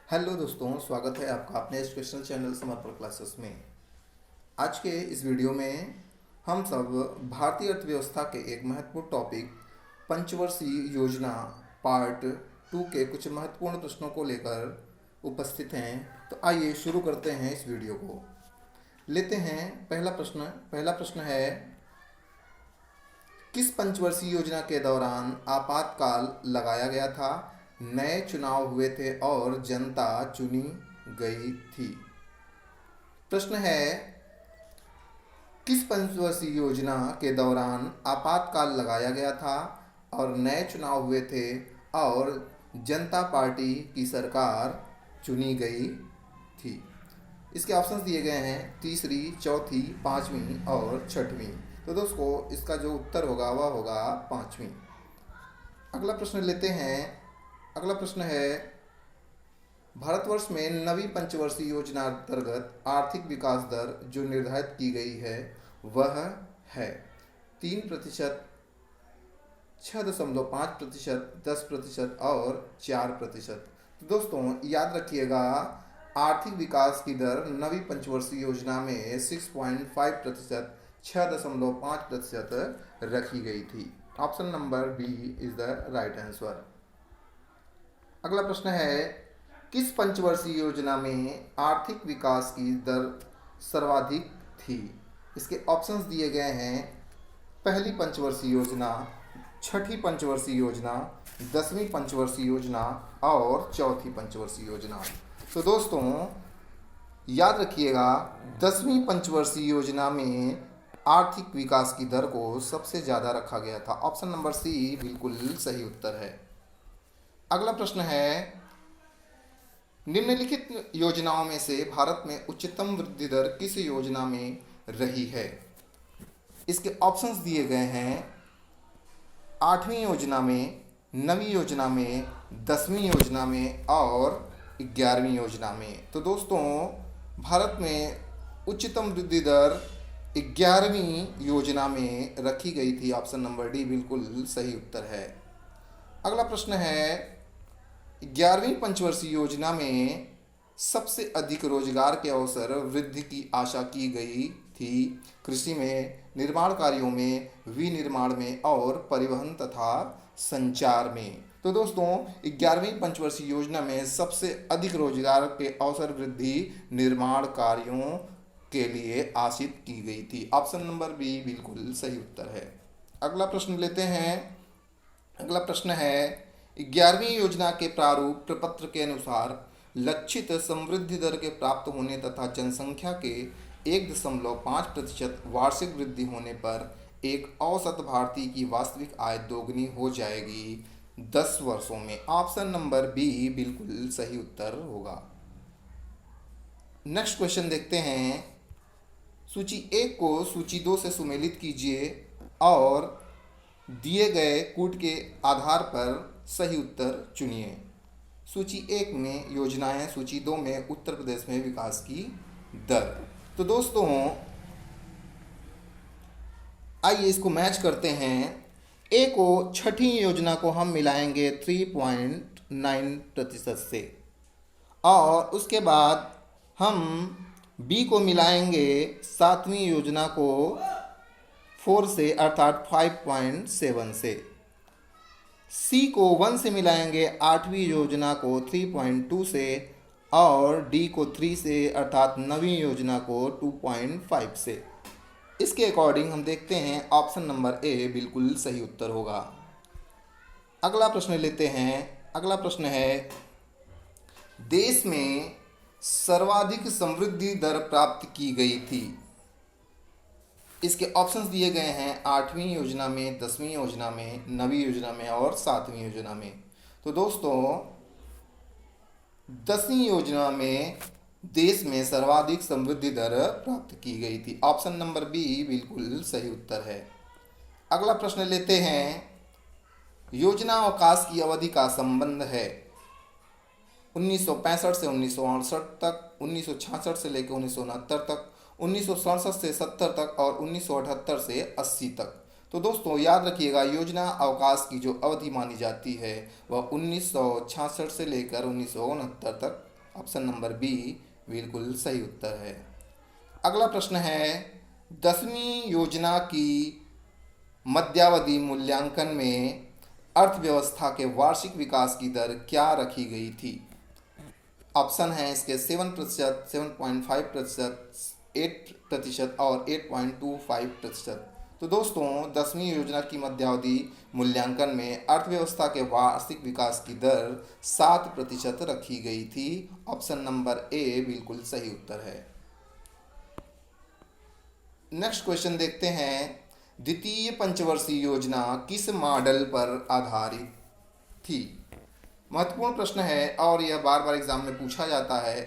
Hello दोस्तों, स्वागत है आपका अपने एजुकेशनल चैनल समर्पण क्लासेस में। आज के इस वीडियो में हम सब भारतीय अर्थव्यवस्था के एक महत्वपूर्ण टॉपिक पंचवर्षीय योजना पार्ट 2 के कुछ महत्वपूर्ण प्रश्नों को लेकर उपस्थित हैं। तो आइए शुरू करते हैं इस वीडियो को। लेते हैं पहला प्रश्न है, किस पंचवर्षीय योजना के दौरान आपातकाल लगाया गया था, नए चुनाव हुए थे और जनता चुनी गई थी। प्रश्न है, किस पंचवर्षीय योजना के दौरान आपातकाल लगाया गया था और नए चुनाव हुए थे और जनता पार्टी की सरकार चुनी गई थी। इसके ऑप्शंस दिए गए हैं तीसरी, चौथी, पांचवी और छठवीं। तो दोस्तों इसका जो उत्तर होगा वह होगा पांचवी। अगला प्रश्न है, भारतवर्ष में नवी पंचवर्षीय योजना अंतर्गत आर्थिक विकास दर जो निर्धारित की गई है वह है 3%, 6.5%, 10% और 4%। तो दोस्तों याद रखिएगा, आर्थिक विकास की दर नवी पंचवर्षीय योजना में 6.5%, 6.5% रखी गई थी। Option number B is the right answer. अगला प्रश्न है, किस पंचवर्षीय योजना में आर्थिक विकास की दर सर्वाधिक थी। इसके ऑप्शंस दिए गए हैं पहली पंचवर्षीय योजना, छठी पंचवर्षीय योजना, 10वीं पंचवर्षीय योजना और चौथी पंचवर्षीय योजना। तो दोस्तों याद रखिएगा, 10वीं पंचवर्षीय योजना में आर्थिक विकास की दर को सबसे ज़्यादा रखा गया था। ऑप्शन नंबर सी बिल्कुल सही उत्तर है। अगला प्रश्न है, निम्नलिखित योजनाओं में से भारत में उच्चतम वृद्धि दर किस योजना में रही है। इसके ऑप्शंस दिए गए हैं 8वीं योजना में, 9वीं योजना में, 10वीं योजना में और 11वीं योजना में। तो दोस्तों भारत में उच्चतम वृद्धि दर 11वीं योजना में रखी गई थी। ऑप्शन नंबर डी बिल्कुल सही उत्तर है। अगला प्रश्न है, 11वीं पंचवर्षीय योजना में सबसे अधिक रोजगार के अवसर वृद्धि की आशा की गई थी कृषि में, निर्माण कार्यों में, विनिर्माण में और परिवहन तथा संचार में। तो दोस्तों 11वीं पंचवर्षीय योजना में सबसे अधिक रोजगार के अवसर वृद्धि निर्माण कार्यों के लिए आशित की गई थी। ऑप्शन नंबर बी बिल्कुल सही उत्तर है। अगला प्रश्न है, 11वीं योजना के प्रारूप प्रपत्र के अनुसार लक्षित समृद्धि दर के प्राप्त होने तथा जनसंख्या के 1.5% वार्षिक वृद्धि होने पर एक औसत भारतीय की वास्तविक आय दोगुनी हो जाएगी 10 वर्षों में। ऑप्शन नंबर बी बिल्कुल सही उत्तर होगा। नेक्स्ट क्वेश्चन देखते हैं, सूची 1 को सूची 2 से सुमेलित कीजिए और दिए गए कूट के आधार पर सही उत्तर चुनिए। सूची 1 में योजनाएं, सूची 2 में उत्तर प्रदेश में विकास की दर। तो दोस्तों आइए इसको मैच करते हैं। ए को, छठी योजना को हम मिलाएंगे 3.9% से और उसके बाद हम बी को मिलाएंगे 7वीं योजना को 4 से अर्थात 5.7 से। सी को 1 से मिलाएंगे 8वीं योजना को 3.2 से और डी को 3 से अर्थात 9वीं योजना को 2.5 से। इसके अकॉर्डिंग हम देखते हैं ऑप्शन नंबर ए बिल्कुल सही उत्तर होगा। अगला प्रश्न है, देश में सर्वाधिक समृद्धि दर प्राप्त की गई थी। इसके ऑप्शंस दिए गए हैं 8वीं योजना में, 10वीं योजना में, 9वीं योजना में और 7वीं योजना में। तो दोस्तों 10वीं योजना में देश में सर्वाधिक समृद्धि दर प्राप्त की गई थी। ऑप्शन नंबर बी बिल्कुल सही उत्तर है। अगला प्रश्न लेते हैं, योजना अवकाश की अवधि का संबंध है 1965 से 1968 तक, 1966 से लेकर 1969 तक, 1967 से 70 तक और 1978 से 80 तक। तो दोस्तों याद रखिएगा, योजना अवकाश की जो अवधि मानी जाती है वह 1966 से लेकर 1969 तक ऑप्शन नंबर बी बिल्कुल सही उत्तर है। अगला प्रश्न है, 10वीं योजना की मध्यावधि मूल्यांकन में अर्थव्यवस्था के वार्षिक विकास की दर क्या रखी गई थी? ऑप्शन है इसके 7%, 7.5%, 8% और 8.25%। तो दोस्तों 10वीं योजना की मध्यावधि मूल्यांकन में अर्थव्यवस्था के वार्षिक विकास की दर 7% रखी गई थी। ऑप्शन नंबर ए बिल्कुल सही उत्तर है। नेक्स्ट क्वेश्चन देखते हैं, द्वितीय पंचवर्षीय योजना किस मॉडल पर आधारित थी? महत्वपूर्ण प्रश्न है और यह बार बार एग्जाम में पूछा जाता है।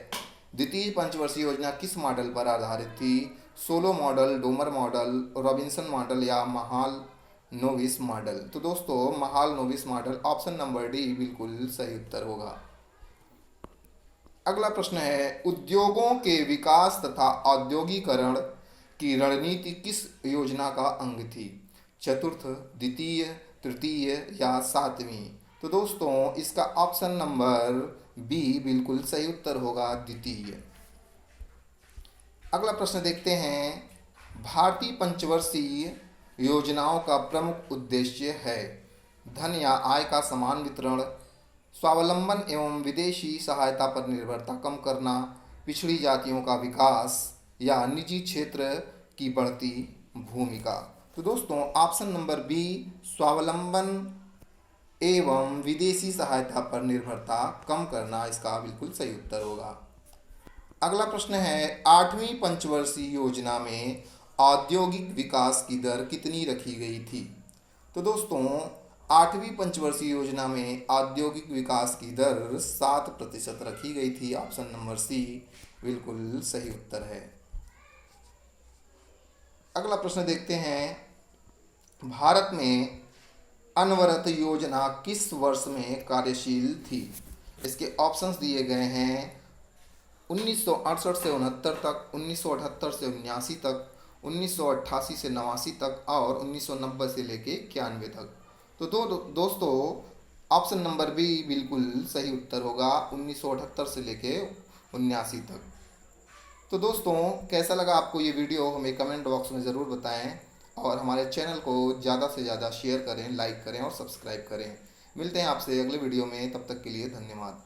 द्वितीय पंचवर्षीय योजना किस मॉडल पर आधारित थी? Solow model, Domar model, Robinson model या महालनोबिस मॉडल? तो दोस्तों Mahalanobis model, option number D बिल्कुल सही उत्तर होगा। अगला प्रश्न है, उद्योगों के विकास तथा औद्योगिकरण की रणनीति किस योजना का अंग थी? चतुर्थ, द्वितीय, तृतीय या सातवीं? तो दोस्तों इसका ऑप्शन नंबर बी बिल्कुल सही उत्तर होगा, द्वितीय। अगला प्रश्न देखते हैं, भारतीय पंचवर्षीय योजनाओं का प्रमुख उद्देश्य है धन या आय का समान वितरण, स्वावलंबन एवं विदेशी सहायता पर निर्भरता कम करना, पिछड़ी जातियों का विकास या निजी क्षेत्र की बढ़ती भूमिका? तो दोस्तों ऑप्शन नंबर बी स्वावलंबन एवं विदेशी सहायता पर निर्भरता कम करना इसका बिल्कुल सही उत्तर होगा। अगला प्रश्न है, 8वीं पंचवर्षीय योजना में औद्योगिक विकास की दर कितनी रखी गई थी? तो दोस्तों 8वीं पंचवर्षीय योजना में औद्योगिक विकास की दर 7% रखी गई थी। ऑप्शन नंबर सी बिल्कुल सही उत्तर है। अगला प्रश्न देखते हैं, भारत में अनवरत योजना किस वर्ष में कार्यशील थी? इसके ऑप्शंस दिए गए हैं 1968 से 69 तक, 1978 से 79 तक, 1988 से 89 तक और 1990 से लेके 91 तक। तो दोस्तों ऑप्शन नंबर बी बिल्कुल सही उत्तर होगा, 1978 से लेके 79 तक। तो दोस्तों कैसा लगा आपको ये वीडियो हमें कमेंट बॉक्स में ज़रूर बताएं और हमारे चैनल को ज़्यादा से ज़्यादा शेयर करें, लाइक करें और सब्सक्राइब करें। मिलते हैं आपसे अगले वीडियो में, तब तक के लिए धन्यवाद।